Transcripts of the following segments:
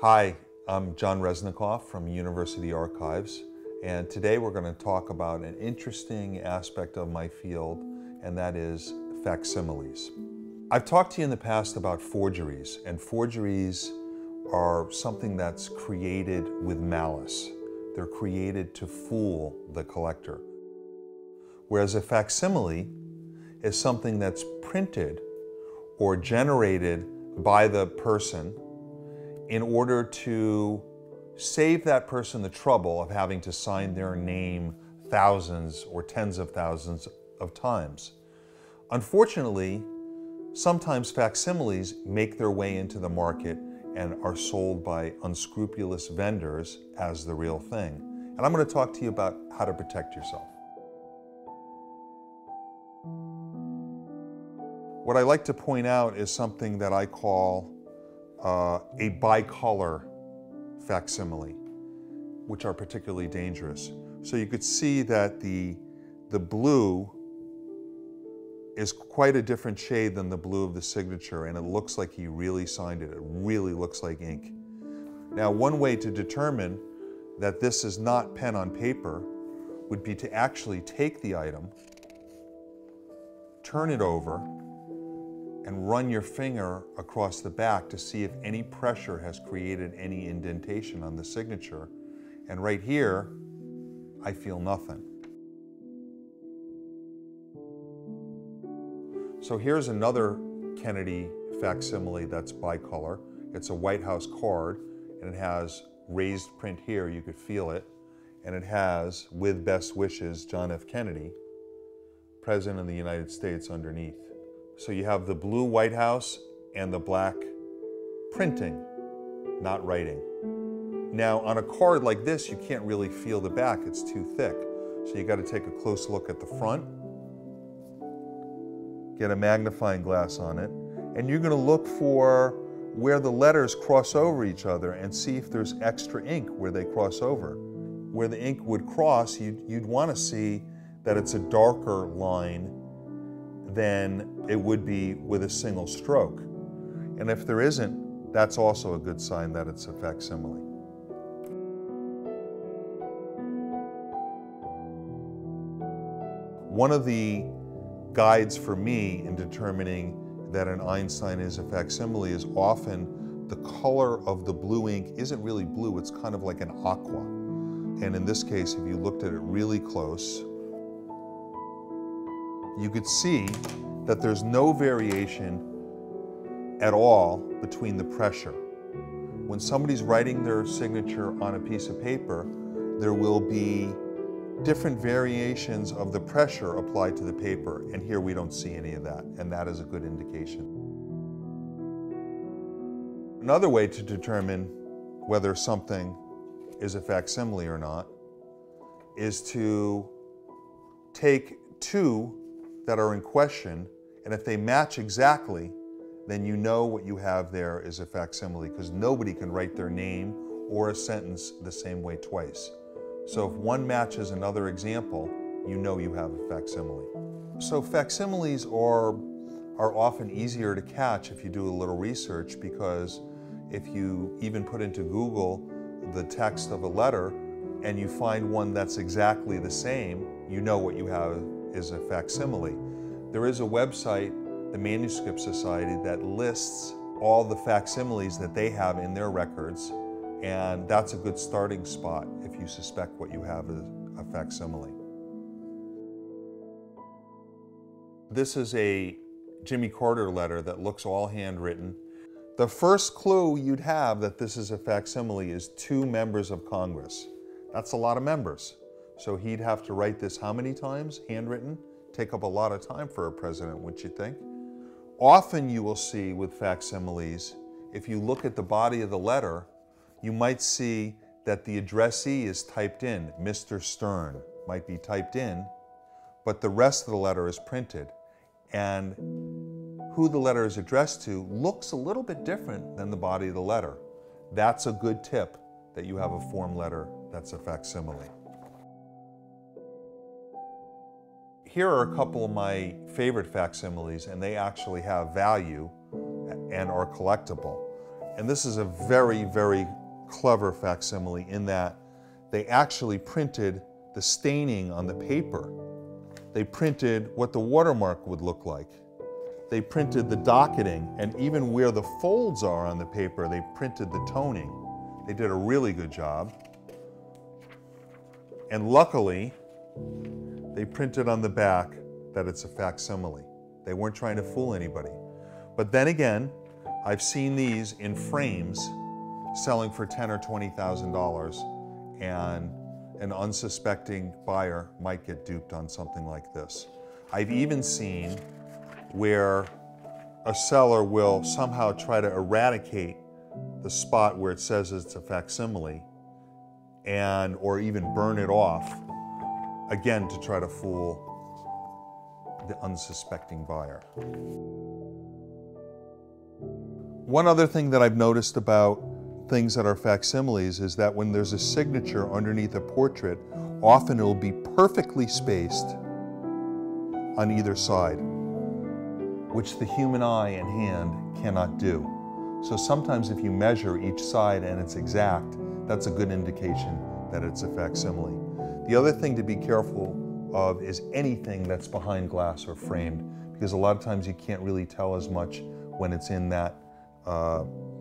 Hi, I'm John Resnikoff from University Archives, and today we're going to talk about an interesting aspect of my field, and that is facsimiles. I've talked to you in the past about forgeries, and forgeries are something that's created with malice. They're created to fool the collector. Whereas a facsimile is something that's printed or generated by the person in order to save that person the trouble of having to sign their name thousands or tens of thousands of times. Unfortunately, sometimes facsimiles make their way into the market and are sold by unscrupulous vendors as the real thing. And I'm going to talk to you about how to protect yourself. What I like to point out is something that I call a bicolor facsimile, which are particularly dangerous. So you could see that the blue is quite a different shade than the blue of the signature, and it looks like he really signed it. It really looks like ink. Now, one way to determine that this is not pen on paper would be to actually take the item, turn it over, and run your finger across the back to see if any pressure has created any indentation on the signature. And right here, I feel nothing. So here's another Kennedy facsimile that's bicolor. It's a White House card, and it has raised print here, you could feel it, and it has, "With best wishes, John F. Kennedy, President of the United States," underneath. So you have the blue White House and the black printing, not writing. Now, on a card like this, you can't really feel the back, it's too thick. So you got to take a close look at the front, get a magnifying glass on it, and you're going to look for where the letters cross over each other and see if there's extra ink where they cross over. Where the ink would cross, you'd want to see that it's a darker line than it would be with a single stroke. And if there isn't, that's also a good sign that it's a facsimile. One of the guides for me in determining that an Einstein is a facsimile is often the color of the blue ink isn't really blue, it's kind of like an aqua. And in this case, if you looked at it really close, you could see that there's no variation at all between the pressure. When somebody's writing their signature on a piece of paper, there will be different variations of the pressure applied to the paper, and here we don't see any of that, and that is a good indication. Another way to determine whether something is a facsimile or not is to take two that are in question, and if they match exactly, then you know what you have there is a facsimile, because nobody can write their name or a sentence the same way twice. So if one matches another example, you know you have a facsimile. So facsimiles are often easier to catch if you do a little research, because if you even put into Google the text of a letter and you find one that's exactly the same, you know what you have is a facsimile. There is a website, the Manuscript Society, that lists all the facsimiles that they have in their records, and that's a good starting spot if you suspect what you have is a facsimile. This is a Jimmy Carter letter that looks all handwritten. The first clue you'd have that this is a facsimile is 2 members of Congress. That's a lot of members. So he'd have to write this how many times, handwritten? Take up a lot of time for a president, wouldn't you think? Often you will see with facsimiles, if you look at the body of the letter, you might see that the addressee is typed in. Mr. Stern might be typed in, but the rest of the letter is printed. And who the letter is addressed to looks a little bit different than the body of the letter. That's a good tip that you have a form letter that's a facsimile. Here are a couple of my favorite facsimiles, and they actually have value and are collectible. And this is a very, very clever facsimile in that they actually printed the staining on the paper. They printed what the watermark would look like. They printed the docketing, and even where the folds are on the paper, they printed the toning. They did a really good job. And luckily, they printed on the back that it's a facsimile. They weren't trying to fool anybody. But then again, I've seen these in frames selling for $10,000 or $20,000, and an unsuspecting buyer might get duped on something like this. I've even seen where a seller will somehow try to eradicate the spot where it says it's a facsimile, or even burn it off, again to try to fool the unsuspecting buyer. One other thing that I've noticed about things that are facsimiles is that when there's a signature underneath a portrait, often it'll be perfectly spaced on either side, which the human eye and hand cannot do. So sometimes if you measure each side and it's exact, that's a good indication that it's a facsimile. The other thing to be careful of is anything that's behind glass or framed, because a lot of times you can't really tell as much when it's in that,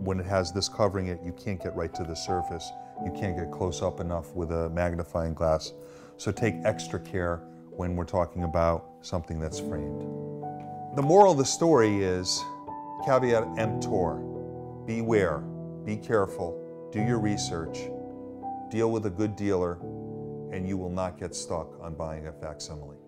when it has this covering it, you can't get right to the surface. You can't get close up enough with a magnifying glass. So take extra care when we're talking about something that's framed. The moral of the story is caveat emptor. Beware, be careful, do your research, deal with a good dealer, and you will not get stuck on buying a facsimile.